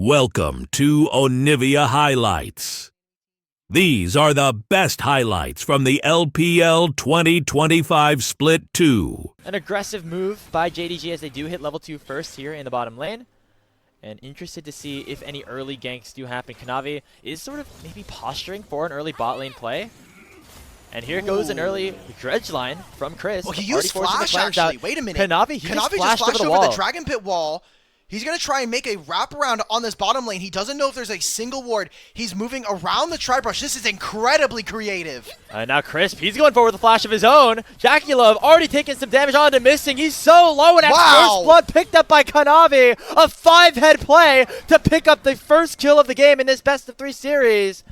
Welcome to Onivia Highlights. These are the best highlights from the LPL 2025 Split 2. An aggressive move by JDG as they do hit level 2 first here in the bottom lane. And interested to see if any early ganks do happen. Kanavi is sort of maybe posturing for an early bot lane play. And here goes an early dredge line from Chris. Well, he used flash actually. Wait a minute. Kanavi just flashed over the Dragon Pit wall. He's going to try and make a wraparound on this bottom lane. He doesn't know if there's a single ward. He's moving around the Tri-Brush. This is incredibly creative. Now Crisp, he's going forward with a flash of his own. Jackulove already taking some damage onto Missing. He's so low, and that's first blood picked up by Kanavi. A 5-head play to pick up the first kill of the game in this best-of-3 series.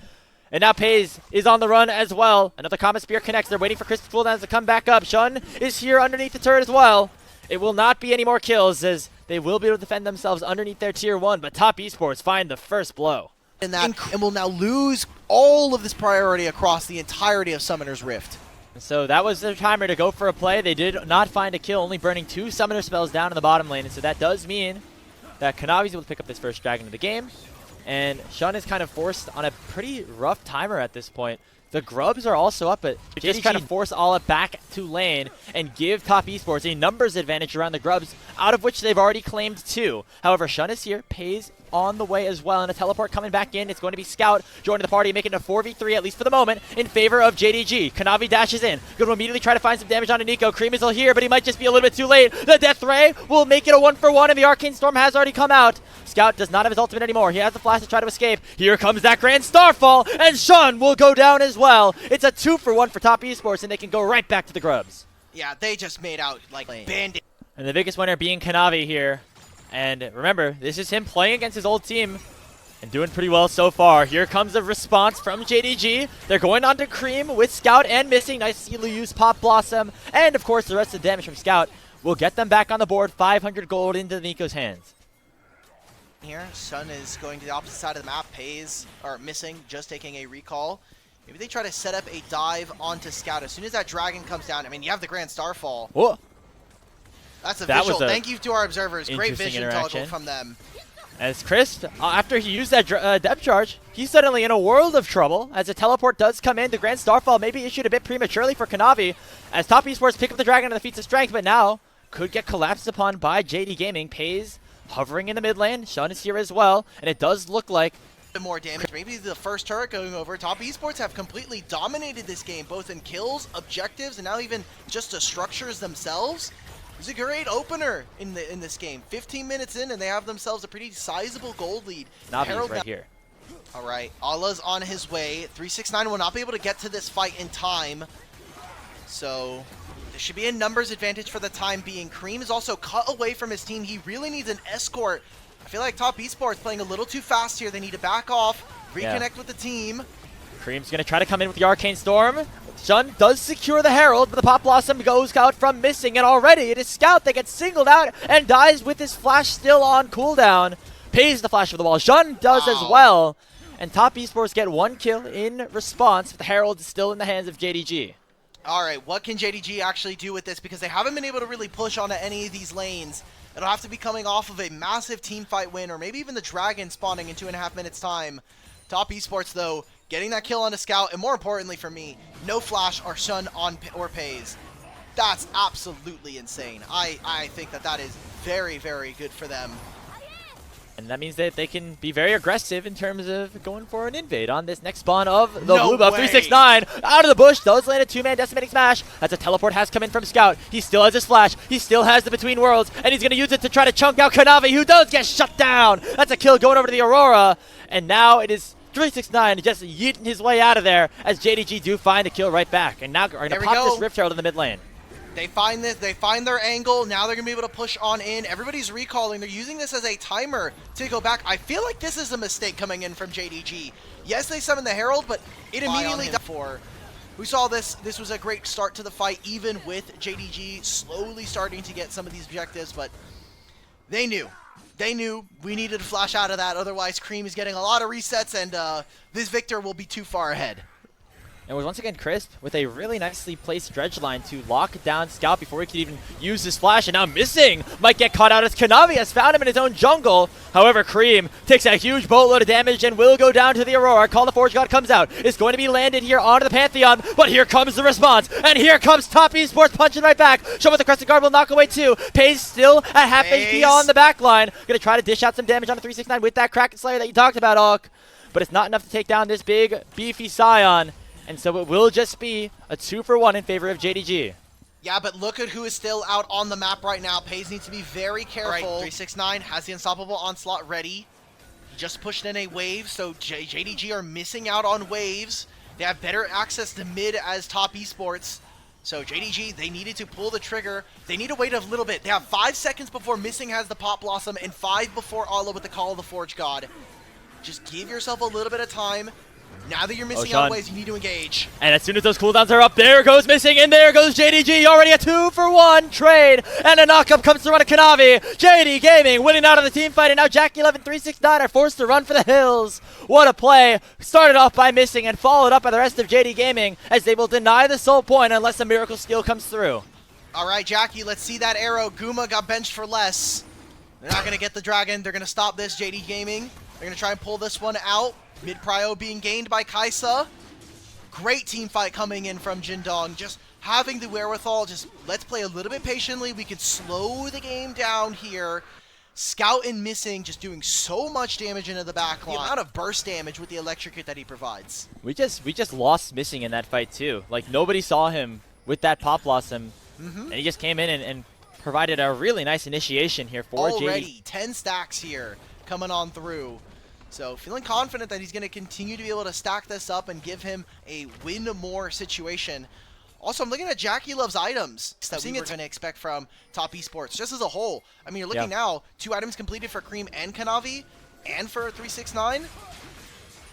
And now Pays is on the run as well. Another Comet Spear connects. They're waiting for Crisp's cooldowns to come back up. Shun is here underneath the turret as well. It will not be any more kills as they will be able to defend themselves underneath their tier 1, but Top Esports find the first blow. And will now lose all of this priority across the entirety of Summoner's Rift. So that was their timer to go for a play. They did not find a kill, only burning 2 Summoner spells down in the bottom lane. And so that does mean that Kanavi's able to pick up this first dragon of the game. And Shun is kind of forced on a pretty rough timer at this point. The Grubs are also up, but just trying to force all it back to lane and give Top Esports a numbers advantage around the Grubs, out of which they've already claimed 2. However, Shun is here, Pays on the way as well, and a teleport coming back in. It's going to be Scout joining the party, making it a 4v3, at least for the moment, in favor of JDG. Kanavi dashes in. Going to immediately try to find some damage onto Nico. Cream is still here, but he might just be a little bit too late. The Death Ray will make it a 1-for-1, and the Arcane Storm has already come out. Scout does not have his ultimate anymore. He has the flash to try to escape. Here comes that Grand Starfall, and Shun will go down as well. It's a 2-for-1 for Top Esports, and they can go right back to the Grubs. Yeah, they just made out like bandit. And the biggest winner being Kanavi here. And remember, this is him playing against his old team and doing pretty well so far. Here comes a response from JDG. They're going on to Cream with Scout and Missing. Nice to see use Pop Blossom. And of course, the rest of the damage from Scout will get them back on the board. 500 gold into Nico's hands. Here, Sun is going to the opposite side of the map. Pays, or Missing, just taking a recall. Maybe they try to set up a dive onto Scout. As soon as that dragon comes down, I mean, you have the Grand Starfall. Whoa. That's a visual. Thank you to our observers. Great vision toggle from them. As Chris, after he used that depth charge, he's suddenly in a world of trouble. As a teleport does come in, the Grand Starfall may be issued a bit prematurely for Kanavi. As Top Esports pick up the dragon on the feats of strength, but now could get collapsed upon by JD Gaming. Pays hovering in the mid lane. Shun is here as well, and it does look like more damage. Maybe the first turret going over. Top Esports have completely dominated this game, both in kills, objectives, and now even just the structures themselves. It's a great opener in this game. 15 minutes in, and they have themselves a pretty sizable gold lead. Navi's right here. All right, Allah's on his way. 369 will not be able to get to this fight in time. So there should be a numbers advantage for the time being. Cream is also cut away from his team. He really needs an escort. I feel like Top Esports playing a little too fast here. They need to back off, reconnect with the team. Cream's going to try to come in with the Arcane Storm. Shun does secure the Herald, but the Pop Blossom goes out from Missing, and already it is Scout that gets singled out and dies with his flash still on cooldown. Pays the flash of the wall. Shun does as well, and Top Esports get 1 kill in response, but the Herald is still in the hands of JDG. All right, what can JDG actually do with this? Because they haven't been able to really push onto any of these lanes. It'll have to be coming off of a massive team fight win, or maybe even the dragon spawning in 2.5 minutes time. Top Esports, though, getting that kill on a Scout, and more importantly for me, no flash or Shun on or Pays. That's absolutely insane. I think that is very, very good for them. And that means that they can be very aggressive in terms of going for an invade on this next spawn of the blue buff. 369 out of the bush, does land a 2-man decimating smash. That's a teleport has come in from Scout. He still has his flash. He still has the Between Worlds, and he's going to use it to try to chunk out Kanavi, who does get shut down. That's a kill going over to the Aurora, and now it is 369 just yeeting his way out of there as JDG do find a kill right back. And now are going to pop this Rift Herald in the mid lane. They find this, they find their angle, now they're going to be able to push on in. Everybody's recalling, they're using this as a timer to go back. I feel like this is a mistake coming in from JDG. Yes, they summoned the Herald, but it immediately died for. We saw this was a great start to the fight, even with JDG slowly starting to get some of these objectives, but they knew we needed to flash out of that, otherwise Cream is getting a lot of resets, and this Victor will be too far ahead. And was once again Crisp with a really nicely placed dredge line to lock down Scout before he could even use his flash. And now Missing might get caught out as Kanavi has found him in his own jungle. However, Cream takes a huge boatload of damage and will go down to the Aurora. Call the Forge God comes out. It's going to be landed here onto the Pantheon, but here comes the response. And here comes Top Esports punching right back. Show with the Crescent Guard will knock away too. Pays still at half HP on the back line. Gonna try to dish out some damage on the 369 with that Kraken Slayer that you talked about, Hulk. But it's not enough to take down this big, beefy Scion. And so it will just be a 2-for-1 in favor of JDG. Yeah, but look at who is still out on the map right now. Pays needs to be very careful. All right, 369 has the Unstoppable Onslaught ready. He just pushed in a wave, so JDG are missing out on waves. They have better access to mid as Top Esports. So JDG, they needed to pull the trigger. They need to wait a little bit. They have 5 seconds before Missing has the Pop Blossom and 5 before Allah with the Call of the Forge God. Just give yourself a little bit of time. Now that you're missing out ways, you need to engage. And as soon as those cooldowns are up, there goes Missing, and there goes JDG. Already a 2-for-1 trade. And a knockup comes to run a Kanavi. JD Gaming winning out of the team fight, and now Jackie11 369 are forced to run for the hills. What a play. Started off by Missing and followed up by the rest of JD Gaming, as they will deny the soul point unless a miracle steal comes through. All right, Jackie, let's see that arrow. Guma got benched for less. They're not going to get the dragon. They're going to stop this, JD Gaming. They're going to try and pull this one out. Mid prio being gained by Kaisa. Great team fight coming in from Jindong. Just having the wherewithal. Just let's play a little bit patiently. We can slow the game down here. Scout and Missing just doing so much damage into the back line. The amount of burst damage with the electrocute that he provides. We just lost Missing in that fight too. Like, nobody saw him with that Pop Blossom. And he just came in and provided a really nice initiation here for JD. Already 10 stacks here coming on through. So feeling confident that he's going to continue to be able to stack this up and give him a win more situation. Also, I'm looking at Jackie Love's items that we were going to expect from Top Esports, just as a whole. I mean, you're looking now, 2 items completed for Cream and Kanavi, and for 369.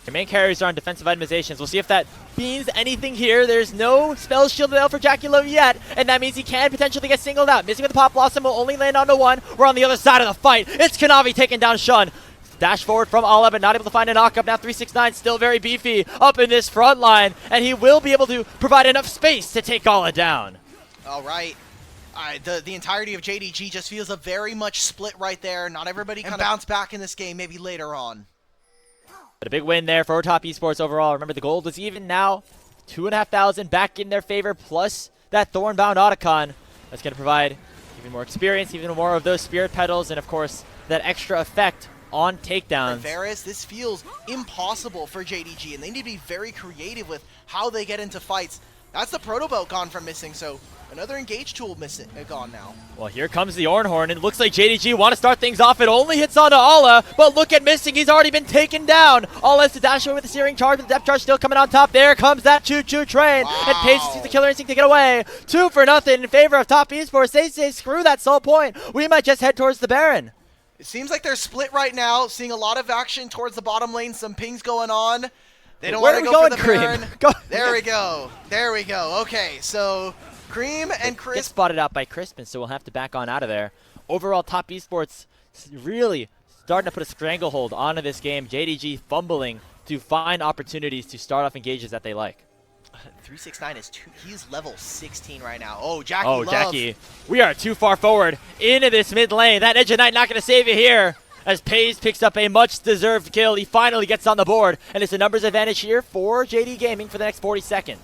Your main carries are on defensive itemizations. We'll see if that means anything here. There's no spell shielded out for Jackie Love yet, and that means he can potentially get singled out. Missing with the Pop Blossom will only land onto 1. We're on the other side of the fight. It's Kanavi taking down Shun. Dash forward from Allah, but not able to find a knockup. Now 369 still very beefy up in this front line, and he will be able to provide enough space to take Allah down. All right. The entirety of JDG just feels a very much split right there. Not everybody can bounce back in this game, maybe later on. But a big win there for Top Esports overall. Remember, the gold is even now. 2,500 back in their favor, plus that Thornbound Otacon. That's going to provide even more experience, even more of those Spirit Petals, and of course, that extra effect on takedowns. Varus, this feels impossible for JDG, and they need to be very creative with how they get into fights. That's the Proto Belt gone from Missing, so another engage tool gone now. Well, here comes the Ornhorn, and it looks like JDG want to start things off. It only hits onto Allah, but look at Missing. He's already been taken down. Allah has to dash away with the Searing Charge, but the Depth Charge still coming on top. There comes that choo-choo train, and Paige sees the Killer Instinct to get away. 2-for-0 in favor of Top Esports. They say, screw that soul point. We might just head towards the Baron. It seems like they're split right now, seeing a lot of action towards the bottom lane, some pings going on. They don't want to go for the Baron. There we go. There we go. Okay, so Cream and Crisp. Get spotted out by Crispin, so we'll have to back on out of there. Overall, Top Esports really starting to put a stranglehold onto this game. JDG fumbling to find opportunities to start off engages that they like. 369 he's level 16 right now. Oh, Jackie Love. Jackie, we are too far forward into this mid lane. That Edge of Night not going to save you here, as Pays picks up a much-deserved kill. He finally gets on the board, and it's a numbers advantage here for JD Gaming for the next 40 seconds.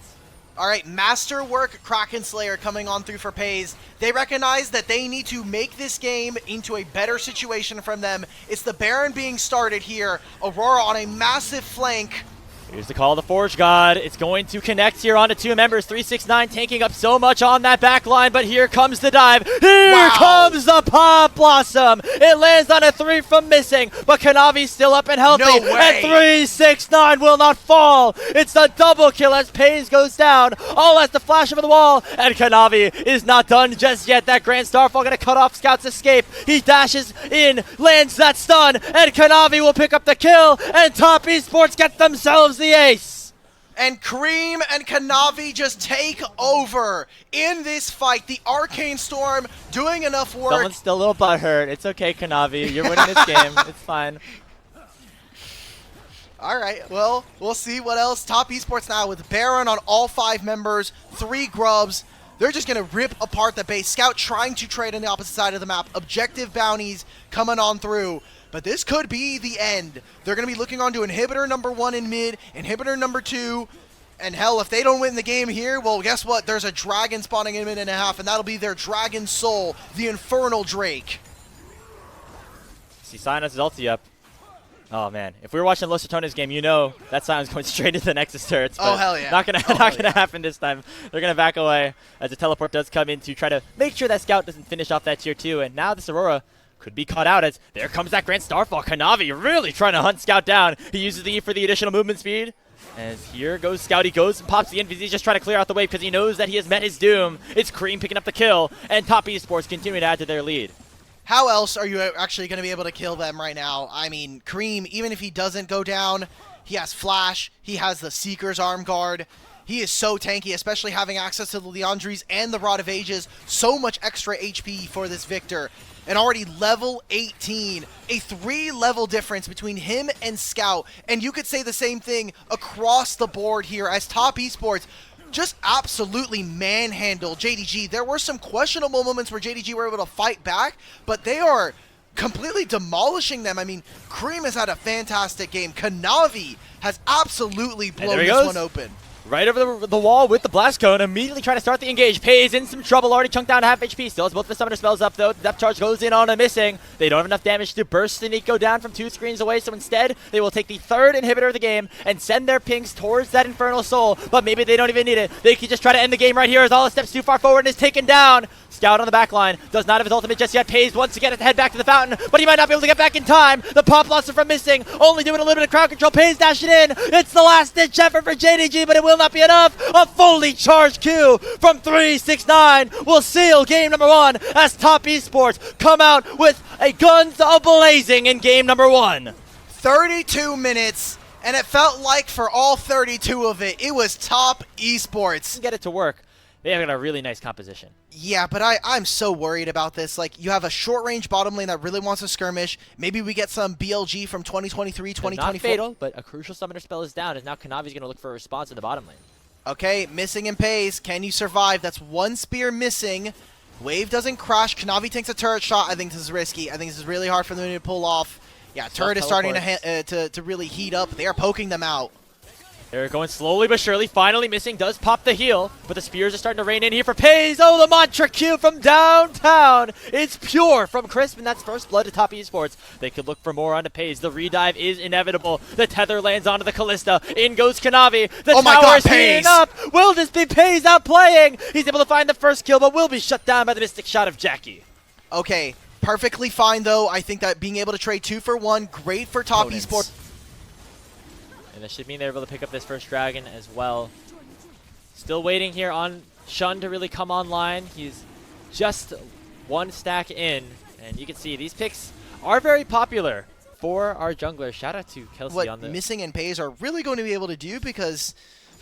All right, Masterwork Kraken Slayer coming on through for Pays. They recognize that they need to make this game into a better situation from them. It's the Baron being started here. Aurora on a massive flank. Here's the Call of the Forge God. It's going to connect here onto 2 members. 369 tanking up so much on that back line, but here comes the dive. Here comes the Pop Blossom. It lands on a 3 from Missing, but Kanavi's still up and healthy. No way. And 369 will not fall. It's a double kill as Pays goes down. All has to flash over the wall, and Kanavi is not done just yet. That Grand Starfall going to cut off Scout's escape. He dashes in, lands that stun, and Kanavi will pick up the kill, and Top Esports get themselves the ace. And Cream and Kanavi just take over in this fight. The Arcane Storm doing enough work. Someone's still a little butthurt. It's okay, Kanavi. You're winning this game. It's fine. All right, well, we'll see what else. Top Esports now with Baron on all 5 members, 3 grubs. They're just going to rip apart the base. Scout trying to trade on the opposite side of the map. Objective bounties coming on through. But this could be the end. They're going to be looking on to inhibitor number 1 in mid, inhibitor number 2. And hell, if they don't win the game here, well, guess what? There's a dragon spawning in a minute and a half, and that'll be their dragon soul, the Infernal Drake. See Sion's ulti up. Oh man, if we were watching Los Satona's game, you know that Sion's going straight into the Nexus turrets. Oh hell yeah! Not gonna happen this time. They're gonna back away as the teleport does come in to try to make sure that Scout doesn't finish off that tier 2. And now this Aurora could be caught out as there comes that Grand Starfall. Kanavi really trying to hunt Scout down. He uses the E for the additional movement speed. As here goes Scout, he goes and pops the invis. He's just trying to clear out the wave because he knows that he has met his doom. It's Cream picking up the kill, and Top Esports continuing to add to their lead. How else are you actually going to be able to kill them right now? I mean, Cream, even if he doesn't go down, he has Flash, he has the Seeker's Arm Guard. He is so tanky, especially having access to the Leandries and the Rod of Ages. So much extra HP for this Victor. And already level 18, a 3-level difference between him and Scout. And you could say the same thing across the board here as Top Esports just absolutely manhandled JDG. There were some questionable moments where JDG were able to fight back, but they are completely demolishing them. I mean, Cream has had a fantastic game. Kanavi has absolutely blown this one open. Right over the wall with the Blast Cone, immediately trying to start the engage. Pays in some trouble, already chunked down to half HP. Still has both the Summoner spells up though. The depth charge goes in on a missing. They don't have enough damage to burst the Nico down from 2 screens away, so instead they will take the 3rd inhibitor of the game and send their pings towards that Infernal Soul, but maybe they don't even need it. They can just try to end the game right here as Alla steps too far forward and is taken down. Scout on the back line, does not have his ultimate just yet. Pays once again to head back to the fountain, but he might not be able to get back in time. The pop loss from missing, only doing a little bit of crowd control. Pays dashing in. It's the last ditch effort for JDG, but it will not be enough. A fully charged Q from 369 will seal game number 1 as Top Esports come out with a guns a-blazing in game number 1. 32 minutes, and it felt like for all 32 of it, it was Top Esports. Get it to work. They have got a really nice composition. Yeah, but I'm so worried about this. Like, you have a short-range bottom lane that really wants to skirmish. Maybe we get some BLG from 2023, 2024. Not fatal, but a crucial summoner spell is down, as now Kanavi's going to look for a response in the bottom lane. Okay, missing and Pays. Can you survive? That's 1 spear missing. Wave doesn't crash. Kanavi takes a turret shot. I think this is risky. I think this is really hard for them to pull off. Yeah, turret is starting to really heat up. They are poking them out. They're going slowly but surely. Finally missing. Does pop the heal. But the spears are starting to rain in here for Pays. Oh, the mantra Q from downtown. It's pure from Crisp, and that's first blood to Top Esports. They could look for more onto Pays. The redive is inevitable. The tether lands onto the Callista. In goes Kanavi. The tower is heating up. Will this be Pays out playing? He's able to find the first kill, but will be shut down by the Mystic Shot of Jackie. Okay, perfectly fine, though. I think that being able to trade 2 for 1, great for Top Esports. And that should mean they're able to pick up this first dragon as well. Still waiting here on Shun to really come online. He's just 1 stack in. And you can see these picks are very popular for our jungler. Shout out to Kelsey on the... What Missing and Pays are really going to be able to do, because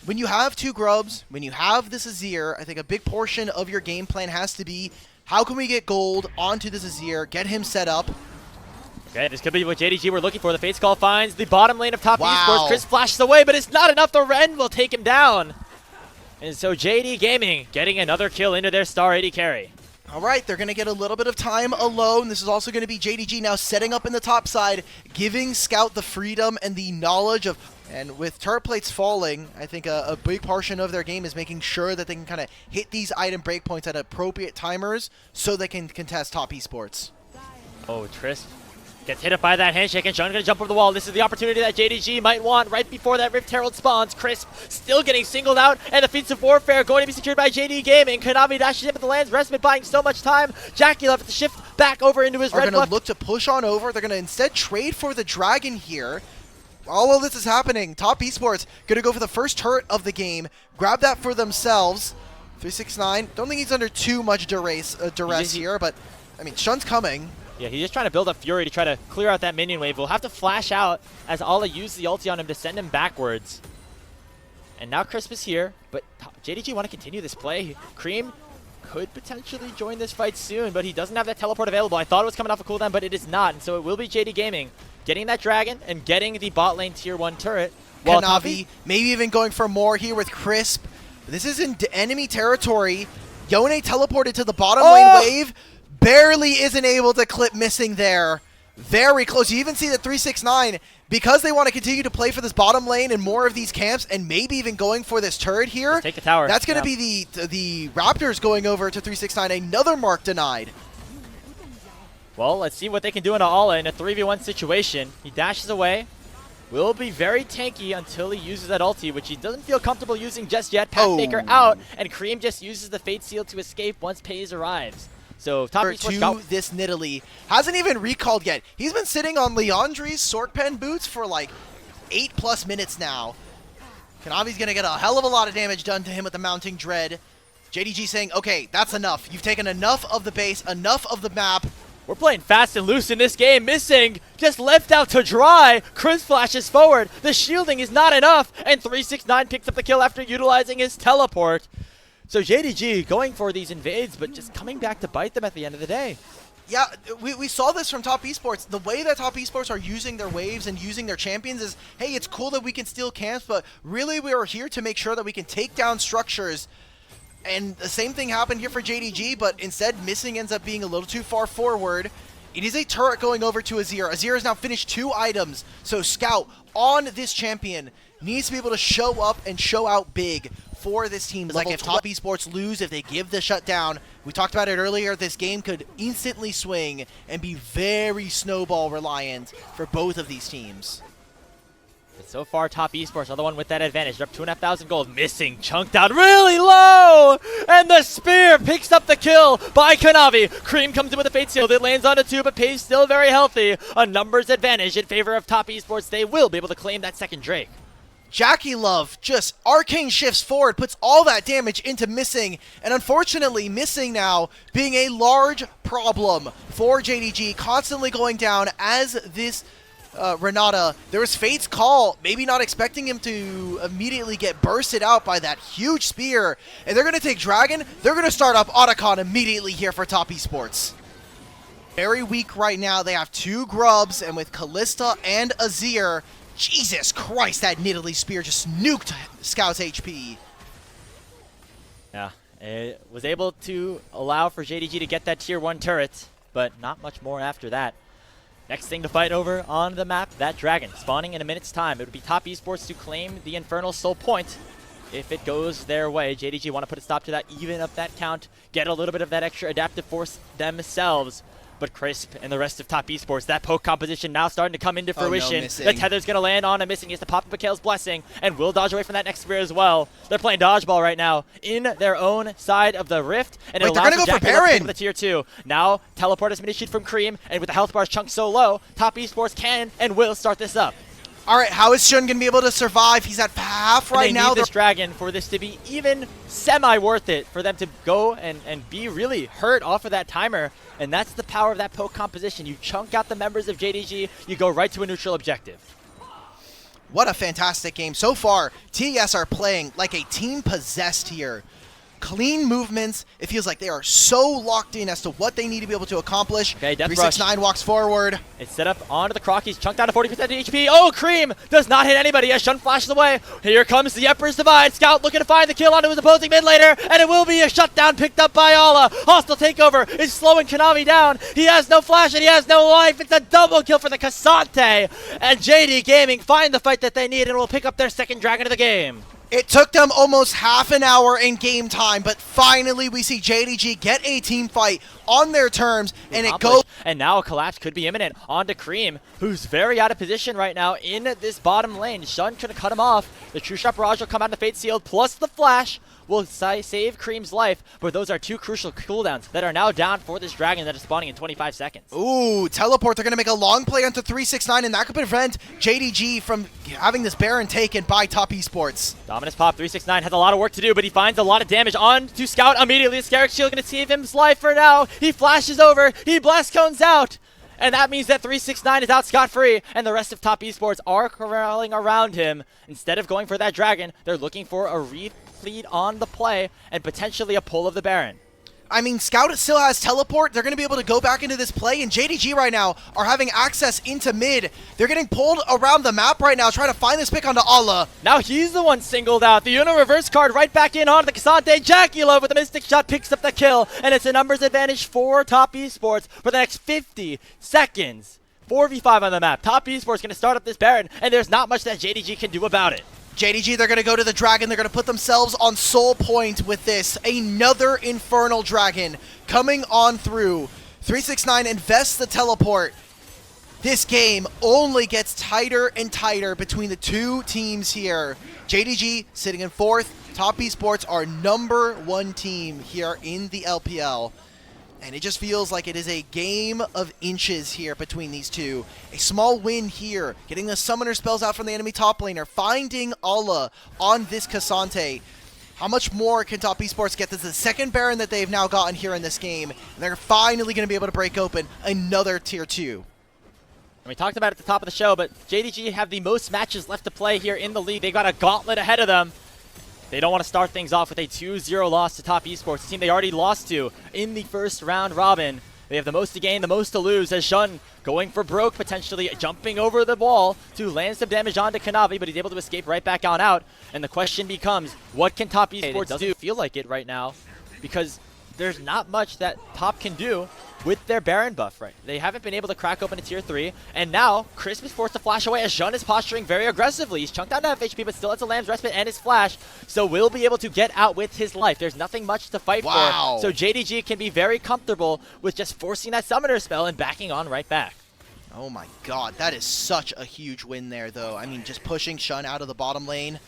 when you have 2 grubs, when you have this Azir, I think a big portion of your game plan has to be, how can we get gold onto this Azir, get him set up. Okay, this could be what JDG were looking for. The Fates Call finds the bottom lane of Top Esports. Chris flashes away, but it's not enough. The Ren will take him down. And so JD Gaming getting another kill into their star 80 carry. All right, they're going to get a little bit of time alone. This is also going to be JDG now setting up in the top side, giving Scout the freedom and the knowledge of... And with turret plates falling, I think a big portion of their game is making sure that they can kind of hit these item breakpoints at appropriate timers so they can contest Top Esports. Oh, Tris gets hit up by that handshake, and Sean going to jump over the wall. This is the opportunity that JDG might want right before that Rift Herald spawns. Crisp still getting singled out, and the Feats of Warfare going to be secured by JD Gaming. Kanavi dashes in, but the land's respite buying so much time. Jackie left to shift back over into his red buff. Are going to look to push on over. They're going to instead trade for the Dragon here. All of this is happening. Top Esports going to go for the first turret of the game, grab that for themselves. 369. Don't think he's under too much duress here, but I mean, Shun's coming. Yeah, he's just trying to build up Fury to try to clear out that minion wave. We'll have to flash out as Alla uses the ulti on him to send him backwards. And now Crisp is here, but JDG want to continue this play. Cream could potentially join this fight soon, but he doesn't have that teleport available. I thought it was coming off a cooldown, but it is not, and so it will be JD Gaming getting that dragon and getting the bot lane tier 1 turret. While Kanavi, maybe even going for more here with Crisp. This is in enemy territory. Yone teleported to the bottom lane wave. Barely isn't able to clip missing there. Very close. You even see that 369, because they want to continue to play for this bottom lane and more of these camps, and maybe even going for this turret here. Let's take the tower. That's going to be the Raptors going over to 369. Another mark denied. Well, let's see what they can do in Ala in a 3v1 situation. He dashes away. Will be very tanky until he uses that ulti, which he doesn't feel comfortable using just yet. Pathmaker out, and Cream just uses the Fate Seal to escape once Pays arrives. So top Esports got this Nidalee. Hasn't even recalled yet. He's been sitting on Leandri's Sword Pen boots for like 8+ minutes now. Kanavi's going to get a hell of a lot of damage done to him with the Mounting Dread. JDG saying, okay, that's enough. You've taken enough of the base, enough of the map. We're playing fast and loose in this game. Missing, just left out to dry. Chris flashes forward. The shielding is not enough. And 369 picks up the kill after utilizing his teleport. So JDG going for these invades, but just coming back to bite them at the end of the day. Yeah, we saw this from Top Esports. The way that Top Esports are using their waves and using their champions is, hey, it's cool that we can steal camps, but really we are here to make sure that we can take down structures. And the same thing happened here for JDG, but instead Missing ends up being a little too far forward. It is a turret going over to Azir. Azir has now finished 2 items, so Scout on this champion needs to be able to show up and show out big for this team. Like if Top Esports lose, if they give the shutdown, we talked about it earlier, this game could instantly swing and be very snowball reliant for both of these teams. But so far, Top Esports are the one with that advantage. They're up 2,500 gold. Missing, chunked out really low! And the spear picks up the kill by Kanavi. Cream comes in with a Fate Seal. It lands on a 2, but Pays still very healthy. A numbers advantage in favor of Top Esports. They will be able to claim that second Drake. Jackie Love just arcane shifts forward, puts all that damage into Missing, and unfortunately Missing now being a large problem for JDG, constantly going down as this Renata. There was Fate's call, maybe not expecting him to immediately get bursted out by that huge spear, and they're going to take Dragon. They're going to start up Otacon immediately here for Top Esports. Very weak right now. They have 2 grubs, and with Kalista and Azir, Jesus Christ, that Nidalee spear just nuked Scout's HP. Yeah, it was able to allow for JDG to get that tier 1 turret, but not much more after that. Next thing to fight over on the map, that dragon spawning in a minute's time. It would be Top Esports to claim the Infernal Soul Point if it goes their way. JDG want to put a stop to that, even up that count, get a little bit of that extra adaptive force themselves. But Crisp and the rest of Top Esports, that poke composition now starting to come into fruition. The tether's going to land on a Missing. He has to pop up Mikhail's Blessing and will dodge away from that next spear as well. They're playing dodgeball right now in their own side of the rift. And they're going to go for Baron. The tier 2. Now, teleport has been issued from Cream, and with the health bars chunked so low, Top Esports can and will start this up. All right, how is Shun going to be able to survive? He's at half right now. They need this dragon for this to be even semi-worth it, for them to go and be really hurt off of that timer. And that's the power of that poke composition. You chunk out the members of JDG, you go right to a neutral objective. What a fantastic game. So far, TES are playing like a team possessed here. Clean movements. It feels like they are so locked in as to what they need to be able to accomplish. Okay, Death 369 walks forward. It's set up onto the Croc. He's chunked down to 40% HP. Oh, Cream does not hit anybody as Shun flashes away. Here comes the Emperor's Divide. Scout looking to find the kill onto his opposing mid laner, and it will be a shutdown picked up by Ala. Hostile takeover is slowing Kanavi down. He has no flash and he has no life. It's a double kill for the Cassante. And JD Gaming find the fight that they need and will pick up their second dragon of the game. It took them almost half an hour in game time, but finally we see JDG get a team fight on their terms, and it goes. And now a collapse could be imminent onto Cream, who's very out of position right now in this bottom lane. Shun trying to cut him off. The True Shot Barrage will come out of Fate Sealed, plus the flash will save Cream's life, but those are 2 crucial cooldowns that are now down for this dragon that is spawning in 25 seconds. Ooh, teleport. They're going to make a long play onto 369, and that could prevent JDG from having this Baron taken by Top Esports. Dominus Pop, 369 has a lot of work to do, but he finds a lot of damage on to Scout immediately. Scarrick Shield going to save his life for now. He flashes over, he blast cones out. And that means that 369 is out scot-free, and the rest of Top Esports are corralling around him. Instead of going for that dragon, they're looking for a read lead on the play and potentially a pull of the Baron. I mean, Scout still has teleport. They're going to be able to go back into this play, and JDG right now are having access into mid. They're getting pulled around the map right now, trying to find this pick onto Allah. Now he's the one singled out. The Uno reverse card right back in onto the Cassante. Jackie Love with a Mystic Shot picks up the kill, and it's a numbers advantage for Top Esports for the next 50 seconds. 4v5 on the map. Top Esports going to start up this Baron, and there's not much that JDG can do about it. JDG, they're going to go to the Dragon. They're going to put themselves on soul point with this. Another Infernal Dragon coming on through. 369 invests the teleport. This game only gets tighter and tighter between the two teams here. JDG sitting in 4th. Top Esports are #1 team here in the LPL. And it just feels like it is a game of inches here between these two. A small win here, getting the summoner spells out from the enemy top laner, finding Allah on this Cassante. How much more can Top Esports get? This is the second Baron that they've now gotten here in this game. And they're finally going to be able to break open another Tier 2. And we talked about it at the top of the show, but JDG have the most matches left to play here in the league. They got a gauntlet ahead of them. They don't want to start things off with a 2-0 loss to Top Esports, a team they already lost to in the first round robin. They have the most to gain, the most to lose, as Shun going for broke, potentially jumping over the wall to land some damage onto Kanavi, but he's able to escape right back on out. And the question becomes, what can Top Esports do? It doesn't feel like it right now, because there's not much that Top can do with their Baron buff, right? They haven't been able to crack open a Tier 3, and now Crisp is forced to flash away as Shun is posturing very aggressively. He's chunked out enough HP, but still has a Lamb's Respite and his flash, so will be able to get out with his life. There's nothing much to fight for, so JDG can be very comfortable with just forcing that Summoner spell and backing on right back. Oh my god, that is such a huge win there, though. I mean, just pushing Shun out of the bottom lane.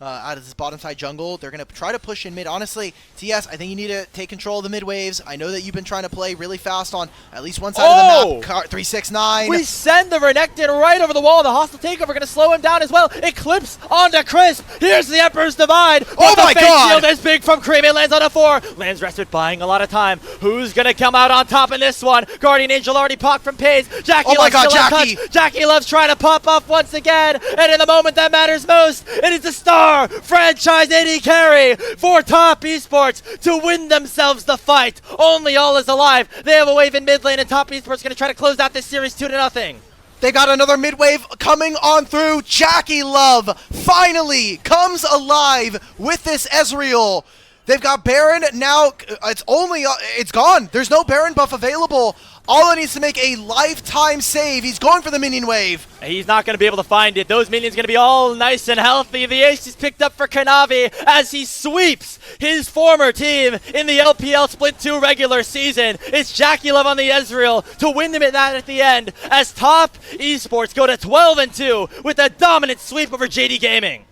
Out of this bottom side jungle. They're going to try to push in mid. Honestly, TS, I think you need to take control of the mid waves. I know that you've been trying to play really fast on at least one side of the map. 369. We send the Renekton right over the wall. The hostile takeover going to slow him down as well. Eclipse onto Crisp. Here's the Emperor's Divide. Oh my god! Shield is big from Cream. It lands on a 4. Lands Respite, buying a lot of time. Who's going to come out on top in this one? Guardian Angel already popped from Paze. Jackie oh my god, Jackie! Jackie Love's trying to pop off once again. And in the moment that matters most, it is the star franchise AD carry for Top Esports to win themselves the fight. Only All is alive. They have a wave in mid lane, and Top Esports going to try to close out this series 2-0. They got another mid wave coming on through. Jackie Love finally comes alive with this Ezreal. They've got Baron now. It's gone. There's no Baron buff available. Alla needs to make a lifetime save. He's going for the minion wave. He's not going to be able to find it. Those minions going to be all nice and healthy. The ace is picked up for Kanavi as he sweeps his former team in the LPL Split 2 regular season. It's Jackie Love on the Ezreal to win them at the end as Top Esports go to 12-2 with a dominant sweep over JD Gaming.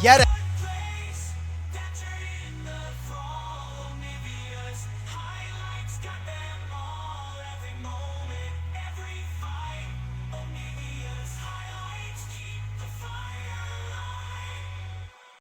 Yet